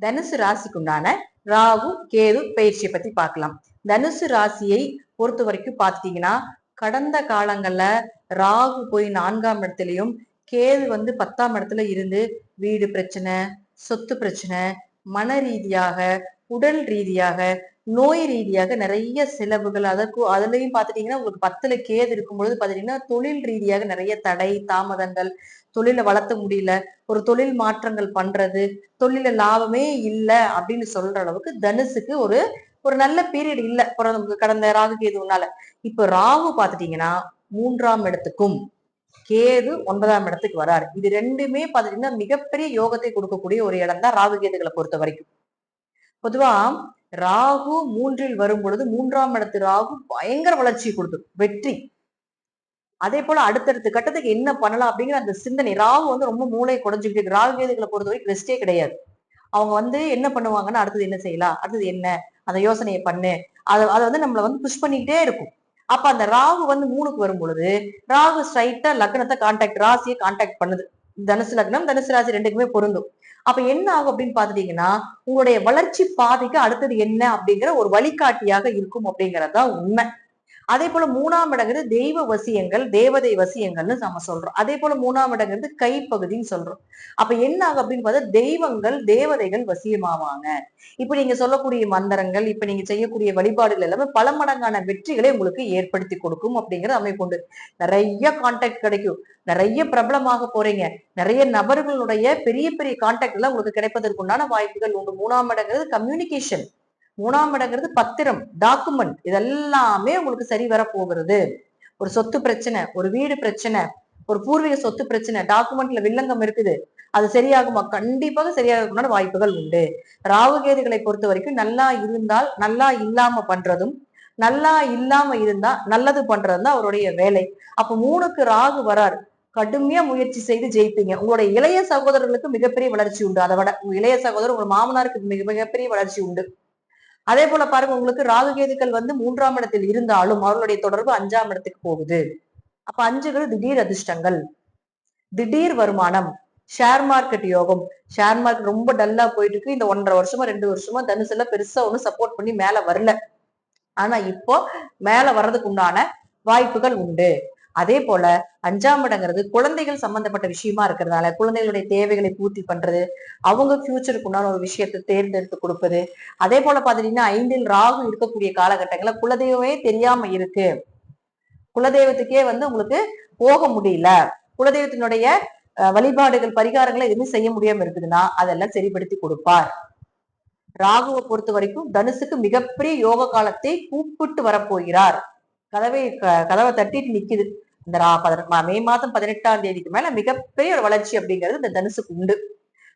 தனுசு ராசிக்குண்டான ராகு கேது பயிற்சியை பத்தி பார்க்கலாம். தனுசு ராசியை பொறுத்த வரைக்கும் பாத்தீங்கன்னா, கடந்த காலங்கள்ல ராகு போய் 4ஆம் இடத்துலயும் கேது 10ஆம் இடத்துல இருந்து வீடு பிரச்சனை, சொத்து பிரச்சனை, மன ரீதியாக, உடல் ரீதியாக, நோய் ரீதியாக நிறைய செலவுகள், அதுலயும் பாத்துட்டீங்கன்னா உங்களுக்கு 10ல கேது இருக்கும் பொழுது பாத்தீங்கன்னா தொழில் ரீதியாக நிறைய தடை தாமதங்கள், தொழிலை வளர்த்த முடியல, ஒரு தொழில் மாற்றங்கள் பண்றது, தொழில லாபமே இல்லை அப்படின்னு சொல்ற அளவுக்கு தனுசுக்கு ஒரு ஒரு நல்ல பீரியட் இல்ல கடந்த ராகு கேதுனால. இப்ப ராகு பாத்துட்டீங்கன்னா 3ஆம் இடத்துக்கும் கேது 9ஆம் இடத்துக்கு வராரு. இது ரெண்டுமே பாத்தீங்கன்னா மிகப்பெரிய யோகத்தை கொடுக்கக்கூடிய ஒரு இடம் தான் ராகு கேதுகளை பொறுத்த வரைக்கும். பொதுவா ராகு 3ல் வரும் பொழுது 3ஆம் இடத்து ராகு பயங்கர வளர்ச்சி கொடுக்கும், வெற்றி. அதே போல அடுத்தடுத்த கட்டத்துக்கு என்ன பண்ணலாம் அப்படிங்கிற அந்த சிந்தனை. ராகு ரொம்ப மூளை குறைஞ்சுக்கிட்டு, ராகு கேதுகளை பொறுத்த வரைக்கும் ரெஸ்டே கிடையாது. அவங்க என்ன பண்ணுவாங்கன்னா அடுத்தது என்ன செய்யலாம், அடுத்தது என்ன, அந்த யோசனையை பண்ணு, அதை நம்மள புஷ் பண்ணிக்கிட்டே இருக்கும். அப்ப அந்த ராகு 3க்கு வரும் பொழுது ராகு ஸ்ட்ரைட்டா லக்னத்தை கான்டாக்ட், ராசியை கான்டாக்ட் பண்ணுது. தனுசு லக்னம் தனுசு ராசி ரெண்டுக்குமே பொருந்தும். அப்ப என்ன ஆகும் அப்படின்னு பாத்துட்டீங்கன்னா, உங்களுடைய வளர்ச்சி பாதைக்கு அடுத்தது என்ன அப்படிங்கிற ஒரு வழிகாட்டியாக இருக்கும் அப்படிங்கறதுதான் உண்மை. அதே போல 3ஆம் இடங்கிறது தெய்வ வசியங்கள், தேவதை வசியங்கள்னு நம்ம சொல்றோம். அதே போல 3ஆம் இடங்கிறது கைப்பகுதின்னு சொல்றோம். அப்ப என்ன ஆகும் அப்படின்னு பார்த்தா தெய்வங்கள் தேவதைகள் வசியமாவாங்க. இப்ப நீங்க சொல்லக்கூடிய மந்திரங்கள், இப்ப நீங்க செய்யக்கூடிய வழிபாடுகள் எல்லாமே பல மடங்கான வெற்றிகளை உங்களுக்கு ஏற்படுத்தி கொடுக்கும் அப்படிங்கிற அமைப்பு உண்டு. நிறைய கான்டாக்ட் கிடைக்கும், நிறைய பிரபலமாக போறீங்க, நிறைய நபர்களுடைய பெரிய பெரிய கான்டாக்ட் எல்லாம் உங்களுக்கு கிடைப்பதற்குண்டான வாய்ப்புகள் உண்டு. 3ஆம் இடங்கிறது கம்யூனிகேஷன், 3ஆம் இடங்கிறது பத்திரம், டாக்குமெண்ட், இதெல்லாமே உங்களுக்கு சரி வர போகிறது. ஒரு சொத்து பிரச்சனை, ஒரு வீடு பிரச்சனை, ஒரு பூர்வீக சொத்து பிரச்சனை, டாக்குமெண்ட்ல வில்லங்கம் இருக்குது, அது சரியாகுமா? கண்டிப்பாக சரியாகக்கூடிய வாய்ப்புகள் உண்டு. ராகு கேதுகளை பொறுத்த வரைக்கும் நல்லா இருந்தால் நல்லா இல்லாம பண்றதும், நல்லா இல்லாம இருந்தா நல்லது பண்றதும் தான் அவருடைய வேலை. அப்ப 3க்கு ராகு வராரு, கடுமையா முயற்சி செய்து ஜெயிப்பீங்க. உங்களுடைய இளைய சகோதரர்களுக்கு மிகப்பெரிய வளர்ச்சி உண்டு. அதை விட உங்க இளைய சகோதரர் உங்க மாமனாருக்கு மிகப்பெரிய வளர்ச்சி உண்டு. அதே போல பாருங்க, உங்களுக்கு ராகு கேதுக்கள் 3ஆம் இடத்தில் இருந்தாலும் அவர்களுடைய தொடர்பு 5ஆம் இடத்துக்கு போகுது. அப்ப 5கள் திடீர் அதிர்ஷ்டங்கள், திடீர் வருமானம், ஷேர் மார்க்கெட் யோகம். ஷேர் மார்க்கெட் ரொம்ப டல்லா போயிட்டு இருக்கு, இந்த 1.5 வருஷமா 2 வருஷமா தனுசுல பெருசா ஒண்ணும் சப்போர்ட் பண்ணி மேல வரல. ஆனா இப்போ மேல வர்றதுக்கு உண்டான வாய்ப்புகள் உண்டு. அதே போல 5ஆம் இடங்கிறது குழந்தைகள் சம்பந்தப்பட்ட விஷயமா இருக்கிறதுனால குழந்தைகளுடைய தேவைகளை பூர்த்தி பண்றது, அவங்க ஃபியூச்சருக்கு உண்டான ஒரு விஷயத்தை தேர்ந்தெடுத்து கொடுப்பது. அதே போல பாத்தீங்கன்னா 5ல் ராகு இருக்கக்கூடிய காலகட்டங்கள்ல குலதெய்வமே தெரியாம இருக்கு, குலதெய்வத்துக்கே உங்களுக்கு போக முடியல, குலதெய்வத்தினுடைய வழிபாடுகள் பரிகாரங்களை எதுவுமே செய்ய முடியாம இருக்குதுன்னா அதெல்லாம் சரிப்படுத்தி கொடுப்பார். ராகுவை பொறுத்த வரைக்கும் தனுசுக்கு மிகப்பெரிய யோக காலத்தை கூப்பிட்டு வரப்போகிறார். கதவை தட்டிட்டு நிக்குது. இந்த மே மாதம் 18ஆம் தேதிக்கு மேல மிகப்பெரிய ஒரு வளர்ச்சி அப்படிங்கிறது இந்த தனுசுக்கு உண்டு.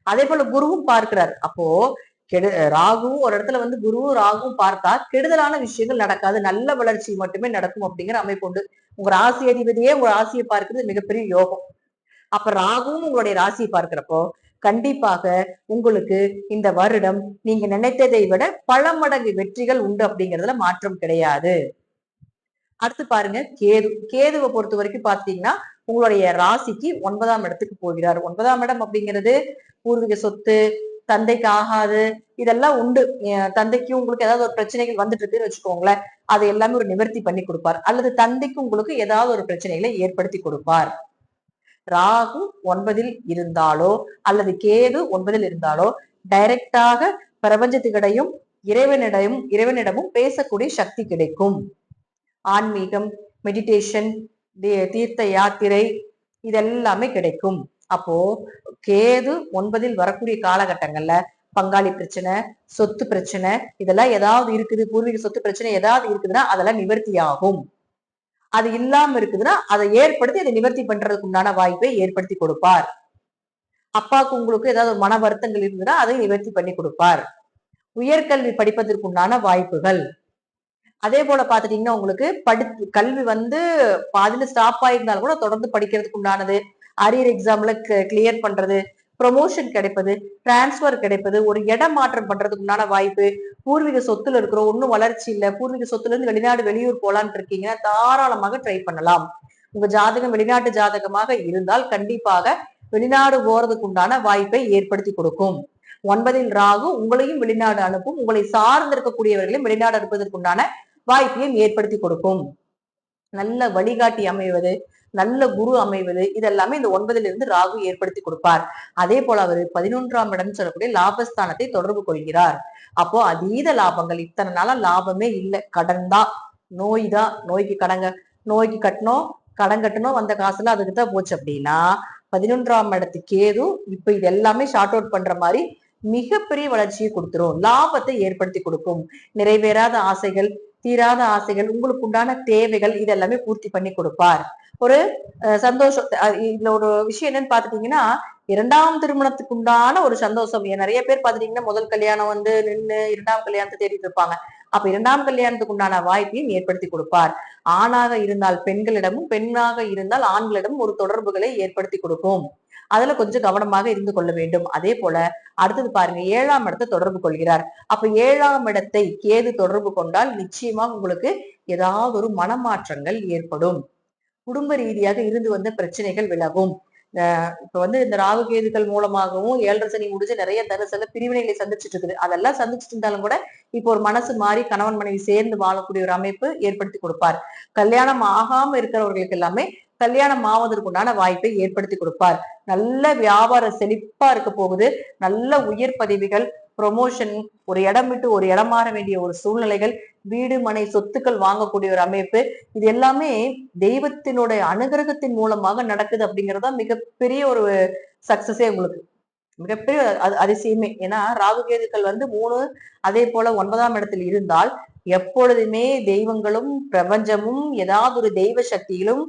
அதே போல குருவும் பார்க்கிறார். அப்போ ராகுவும் ஒரு இடத்துல குருவும் ராகுவும் பார்த்தா கெடுதலான விஷயங்கள் நடக்காது, நல்ல வளர்ச்சி மட்டுமே நடக்கும் அப்படிங்கிற அமைப்பு உண்டு. உங்க ராசி அதிபதியே உங்க ராசியை பார்க்கிறது மிகப்பெரிய யோகம். அப்ப ராகுவும் உங்களுடைய ராசியை பார்க்கிறப்போ கண்டிப்பாக உங்களுக்கு இந்த வருடம் நீங்க நினைத்ததை விட பல மடங்கு வெற்றிகள் உண்டு அப்படிங்கிறதுல மாற்றம் கிடையாது. அடுத்து பாருங்க கேதுவை பொறுத்த வரைக்கும் பாத்தீங்கன்னா உங்களுடைய ராசிக்கு 9ஆம் இடத்துக்கு போகிறார். 9ஆம் இடம் அப்படிங்கிறது பூர்வீக சொத்து, தந்தைக்கு ஆகாது, இதெல்லாம் உண்டு. தந்தைக்கு உங்களுக்கு ஏதாவது ஒரு பிரச்சனைகள் வந்துட்டு இருக்குன்னு வச்சுக்கோங்களேன், அதை எல்லாமே ஒரு நிவர்த்தி பண்ணி கொடுப்பார். அல்லது தந்தைக்கு உங்களுக்கு ஏதாவது ஒரு பிரச்சனைகளை ஏற்படுத்தி கொடுப்பார். ராகு 9ல் இருந்தாலோ அல்லது கேது 9ல் இருந்தாலோ டைரக்டாக பிரபஞ்சத்துக்கிடையும் இறைவனிடமும் பேசக்கூடிய சக்தி கிடைக்கும். ஆன்மீகம், மெடிடேஷன், தீர்த்த யாத்திரை, இதெல்லாமே கிடைக்கும். அப்போ கேது 9ல் வரக்கூடிய காலகட்டங்கள்ல பங்காளி பிரச்சனை, சொத்து பிரச்சனை, இதெல்லாம் ஏதாவது இருக்குது, பூர்வீக சொத்து பிரச்சனை ஏதாவது இருக்குதுன்னா அதெல்லாம் நிவர்த்தி ஆகும். அது இல்லாம இருக்குதுன்னா அதை ஏற்படுத்தி அதை நிவர்த்தி பண்றதுக்கு உண்டான வாய்ப்பை ஏற்படுத்தி கொடுப்பார். அப்பாவுக்கு உங்களுக்கு ஏதாவது மன வருத்தங்கள் இருந்ததுன்னா அதை நிவர்த்தி பண்ணி கொடுப்பார். உயர்கல்வி படிப்பதற்கு உண்டான வாய்ப்புகள். அதே போல பாத்துட்டீங்கன்னா உங்களுக்கு கல்வி பாதியில ஸ்டாப் ஆயிருந்தாலும் கூட தொடர்ந்து படிக்கிறதுக்கு உண்டானது, அரியர் எக்ஸாம்ல கிளியர் பண்றது, ப்ரொமோஷன் கிடைப்பது, டிரான்ஸ்பர் கிடைப்பது, ஒரு இடம் மாற்றம் பண்றதுக்கு உண்டான வாய்ப்பு. பூர்வீக சொத்துல இருக்கிறோம், ஒன்னும் வளர்ச்சி இல்ல, பூர்வீக சொத்துல இருந்து வெளிநாடு வெளியூர் போலான்னு இருக்கீங்கன்னா தாராளமாக ட்ரை பண்ணலாம். உங்க ஜாதகம் வெளிநாட்டு ஜாதகமாக இருந்தால் கண்டிப்பாக வெளிநாடு போறதுக்கு உண்டான வாய்ப்பை ஏற்படுத்தி கொடுக்கும். 9ல் ராகு உங்களையும் வெளிநாடு அனுப்பும், உங்களை சார்ந்து இருக்கக்கூடியவர்களையும் வெளிநாடு அனுப்புவதற்குண்டான வாய்ப்பையும் ஏற்படுத்தி கொடுக்கும். நல்ல வழிகாட்டி அமைவது, நல்ல குரு அமைவது, இதெல்லாமே இந்த 9ல் இருந்து ராகு ஏற்படுத்தி கொடுப்பார். அதே போல அவர் 11ஆம் இடம் சொல்லக்கூடிய லாபஸ்தானத்தை தொடர்பு கொள்கிறார். அப்போ அதீத லாபங்கள், இத்தனை நாளா லாபமே இல்லை, கடன் தான், நோய் தான், நோய்க்கு கட்டணும், கடன் கட்டணும், வந்த காசுல அதுக்கு தான் போச்சு. அப்படின்னா 11ஆம் இடத்து கேது இப்ப இது எல்லாமே ஷார்ட் அவுட் பண்ற மாதிரி மிகப்பெரிய வளர்ச்சியை கொடுத்துரும், லாபத்தை ஏற்படுத்தி கொடுக்கும். நிறைவேறாத ஆசைகள், தீராத ஆசைகள், உங்களுக்கு உண்டான தேவைகள் இதெல்லாமே பூர்த்தி பண்ணி கொடுப்பார். ஒரு சந்தோஷம். இதுல ஒரு விஷயம் என்னன்னு பாத்துட்டீங்கன்னா, 2ஆம் திருமணத்துக்கு உண்டான ஒரு சந்தோஷம். நிறைய பேர் பாத்துட்டீங்கன்னா முதல் கல்யாணம் நின்று 2ஆம் கல்யாணத்தை தேடிட்டு இருப்பாங்க. அப்ப 2ஆம் கல்யாணத்துக்கு உண்டான வாய்ப்பையும் ஏற்படுத்தி கொடுப்பார். ஆணாக இருந்தால் பெண்களிடமும், பெண்ணாக இருந்தால் ஆண்களிடமும் ஒரு தொடர்புகளை ஏற்படுத்தி கொடுக்கும். அதுல கொஞ்சம் கவனமாக இருந்து கொள்ள வேண்டும். அதே போல அடுத்தது பாருங்க, 7ஆம் இடத்தை தொடர்பு கொள்கிறார். அப்ப 7ஆம் இடத்தை கேது தொடர்பு கொண்டால் நிச்சயமா உங்களுக்கு ஏதாவது ஒரு மனமாற்றங்கள் ஏற்படும். குடும்ப ரீதியாக இருந்து வந்த பிரச்சனைகள் விலகும். இப்ப இந்த ராகு கேதுக்கள் மூலமாகவும் 7.5 சனி முடிஞ்சு நிறைய தனுசுல பிரிவினைகளை சந்திச்சுட்டு இருக்குது. அதெல்லாம் சந்திச்சுட்டு இருந்தாலும் கூட இப்போ ஒரு மனசு மாறி கணவன் மனைவி சேர்ந்து வாழக்கூடிய ஒரு அமைப்பு ஏற்படுத்தி கொடுப்பார். கல்யாணம் ஆகாம இருக்கிறவர்களுக்கு எல்லாமே கல்யாணம் ஆவதற்குண்டான வாய்ப்பை ஏற்படுத்தி கொடுப்பார். நல்ல வியாபார செழிப்பா இருக்க போகுது. நல்ல உயர் பதவிகள், ப்ரொமோஷன், ஒரு இடம் விட்டு ஒரு இடம் மாற வேண்டிய ஒரு சூழ்நிலைகள், வீடு மனை சொத்துக்கள் வாங்கக்கூடிய ஒரு அமைப்பு, இது எல்லாமே தெய்வத்தினுடைய அனுகிரகத்தின் மூலமாக நடக்குது. அப்படிங்கறதா மிகப்பெரிய ஒரு சக்சஸே உங்களுக்கு, மிகப்பெரிய அதிசயமே. ஏன்னா ராகுகேதுக்கள் 3 அதே போல 9ஆம் இடத்தில் இருந்தால் எப்பொழுதுமே தெய்வங்களும் பிரபஞ்சமும் ஏதாவது ஒரு தெய்வ சக்திகளும்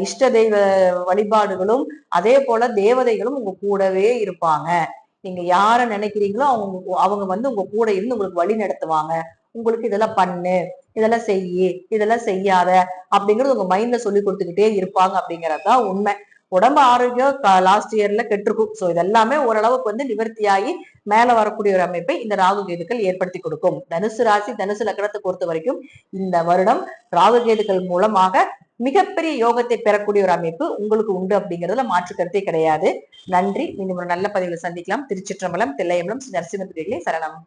இஷ்ட தெய்வ வழிபாடுகளும் அதே போல தேவதைகளும் உங்க கூடவே இருப்பாங்க. நீங்க யார நினைக்கிறீங்களோ அவங்க உங்க கூட இருந்து உங்களுக்கு வழி நடத்துவாங்க. உங்களுக்கு இதெல்லாம் பண்ணு, இதெல்லாம் செய்யி, இதெல்லாம் செய்யாத அப்படிங்கறது உங்க மைண்ட்ல சொல்லி கொடுத்துக்கிட்டே இருப்பாங்க. அப்படிங்கறதுதான் உண்மை. உடம்பு ஆரோக்கியம் லாஸ்ட் இயர்ல கெட்டிருக்கும். சோ இதெல்லாமே ஓரளவுக்கு நிவர்த்தியாகி மேல வரக்கூடிய ஒரு அமைப்பை இந்த ராகு கேதுக்கள் ஏற்படுத்தி கொடுக்கும். தனுசு ராசி, தனுசு லக்னத்தை பொறுத்த வரைக்கும் இந்த வருடம் ராகு கேதுக்கள் மூலமாக மிகப்பெரிய யோகத்தை பெறக்கூடிய ஒரு அமைப்பு உங்களுக்கு உண்டு. அப்படிங்கிறதுல மாற்று கருத்தே கிடையாது. நன்றி. மீண்டும் ஒரு நல்ல பதிவில் சந்திக்கலாம். திருச்சிற்றம்பலம், தில்லையம்பலம், நரசிம்ம சரணம்.